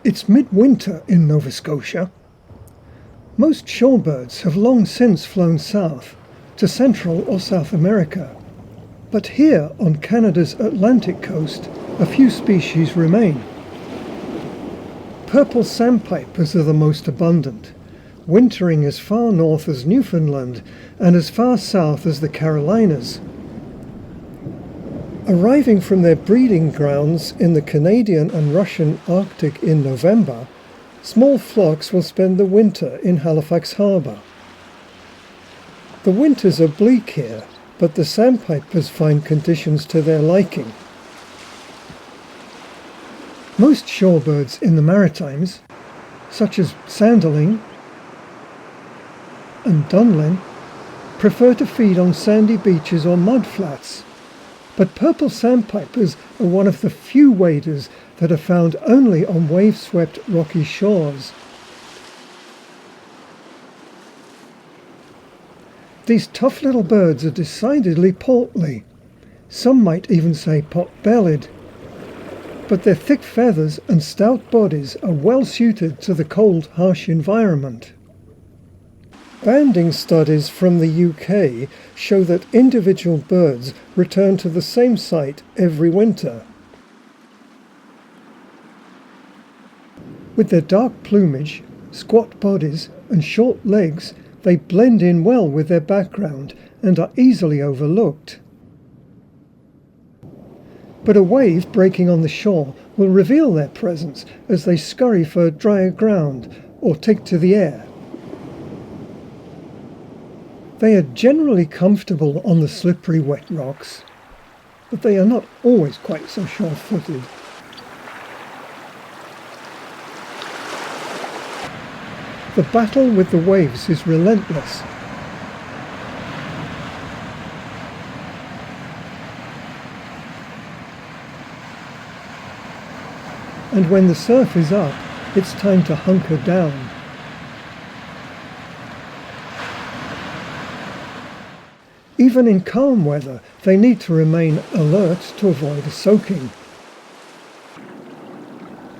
It's midwinter in Nova Scotia. Most shorebirds have long since flown south to Central or South America, but here on Canada's Atlantic coast a few species remain. Purple sandpipers are the most abundant, wintering as far north as Newfoundland and as far south as the Carolinas. Arriving from their breeding grounds in the Canadian and Russian Arctic in November, small flocks will spend the winter in Halifax Harbour. The winters are bleak here, but the sandpipers find conditions to their liking. Most shorebirds in the Maritimes, such as sanderling and dunlin, prefer to feed on sandy beaches or mudflats. But purple sandpipers are one of the few waders that are found only on wave-swept rocky shores. These tough little birds are decidedly portly. Some might even say pot-bellied. But their thick feathers and stout bodies are well suited to the cold, harsh environment. Banding studies from the UK show that individual birds return to the same site every winter. With their dark plumage, squat bodies and short legs, they blend in well with their background and are easily overlooked. But a wave breaking on the shore will reveal their presence as they scurry for drier ground or take to the air. They are generally comfortable on the slippery wet rocks, but they are not always quite so sure-footed. The battle with the waves is relentless. And when the surf is up, it's time to hunker down. Even in calm weather, they need to remain alert to avoid a soaking.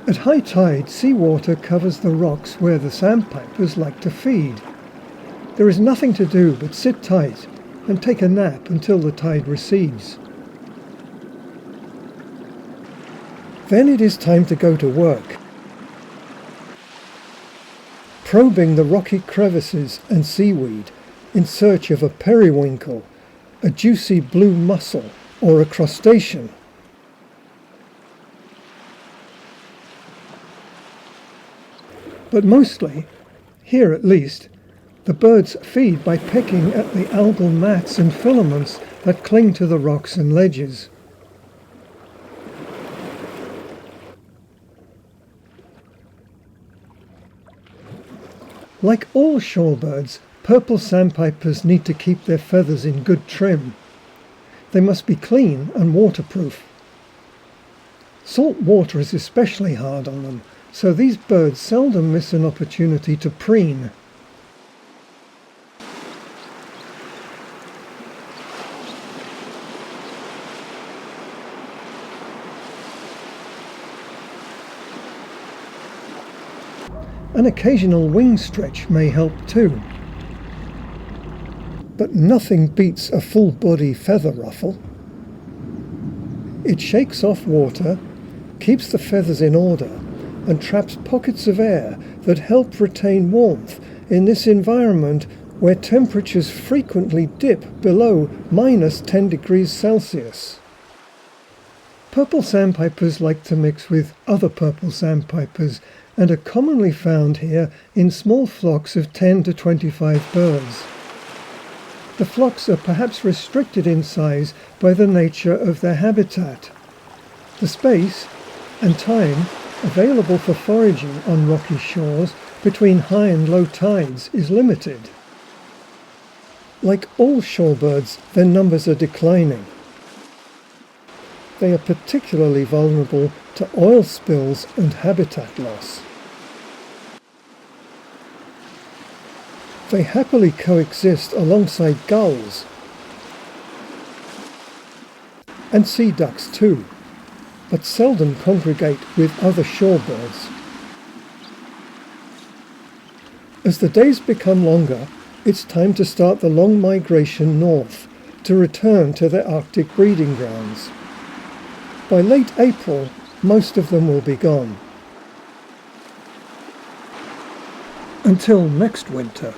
At high tide, seawater covers the rocks where the sandpipers like to feed. There is nothing to do but sit tight and take a nap until the tide recedes. Then it is time to go to work, probing the rocky crevices and seaweed in search of a periwinkle, a juicy blue mussel, or a crustacean. But mostly, here at least, the birds feed by pecking at the algal mats and filaments that cling to the rocks and ledges. Like all shorebirds, purple sandpipers need to keep their feathers in good trim. They must be clean and waterproof. Salt water is especially hard on them, so these birds seldom miss an opportunity to preen. An occasional wing stretch may help too. But nothing beats a full-body feather ruffle. It shakes off water, keeps the feathers in order, and traps pockets of air that help retain warmth in this environment where temperatures frequently dip below -10 degrees Celsius. Purple sandpipers like to mix with other purple sandpipers and are commonly found here in small flocks of 10 to 25 birds. The flocks are perhaps restricted in size by the nature of their habitat. The space and time available for foraging on rocky shores between high and low tides is limited. Like all shorebirds, their numbers are declining. They are particularly vulnerable to oil spills and habitat loss. They happily coexist alongside gulls and sea ducks too, but seldom congregate with other shorebirds. As the days become longer, it's time to start the long migration north to return to their Arctic breeding grounds. By late April, most of them will be gone. Until next winter.